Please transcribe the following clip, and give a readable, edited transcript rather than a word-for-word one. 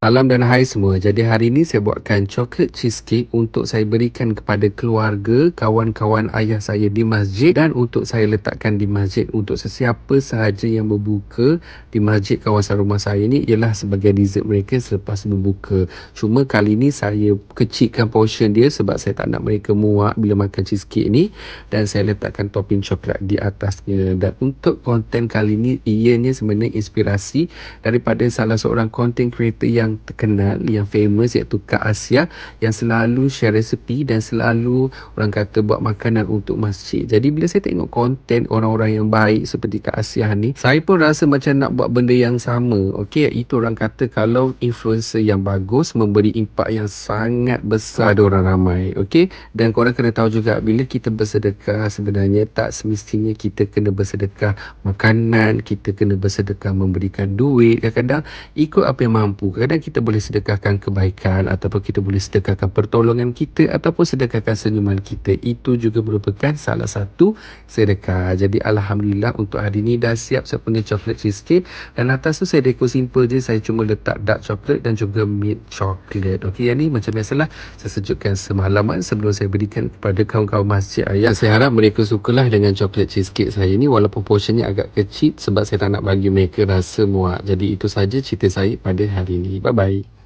Malam dan hai semua. Jadi hari ini saya buatkan coklat cheesecake untuk saya berikan kepada keluarga, kawan-kawan ayah saya di masjid dan untuk saya letakkan di masjid untuk sesiapa sahaja yang berbuka di masjid kawasan rumah saya ni ialah sebagai dessert mereka selepas berbuka. Cuma kali ni saya kecilkan portion dia sebab saya tak nak mereka muak bila makan cheesecake ni dan saya letakkan topping coklat di atasnya. Dan untuk konten kali ni ianya sebenarnya inspirasi daripada salah seorang content creator yang terkenal, yang famous, iaitu Kak Asia, yang selalu share resepi dan selalu orang kata buat makanan untuk masjid. Jadi bila saya tengok konten orang-orang yang baik seperti Kak Asia ni, saya pun rasa macam nak buat benda yang sama. Okey, itu orang kata kalau influencer yang bagus memberi impak yang sangat besar pada orang ramai. Okey, dan korang kena tahu juga bila kita bersedekah sebenarnya tak semestinya kita kena bersedekah makanan, kita kena bersedekah memberikan duit. Kadang-kadang ikut apa yang mampu. Kadang kita boleh sedekahkan kebaikan ataupun kita boleh sedekahkan pertolongan kita ataupun sedekahkan senyuman kita. Itu juga merupakan salah satu sedekah. Jadi Alhamdulillah untuk hari ni dah siap saya punya chocolate cheesecake dan atas tu saya dekor simple je. Saya cuma letak dark chocolate dan juga milk chocolate. Okey, yang ni macam biasalah saya sejukkan semalaman sebelum saya berikan kepada kawan-kawan masjid ayah. Saya harap mereka sukalah dengan chocolate cheesecake saya ni walaupun portionnya agak kecil sebab saya tak nak bagi mereka rasa muak. Jadi itu saja cerita saya pada hari ini. Bye bye.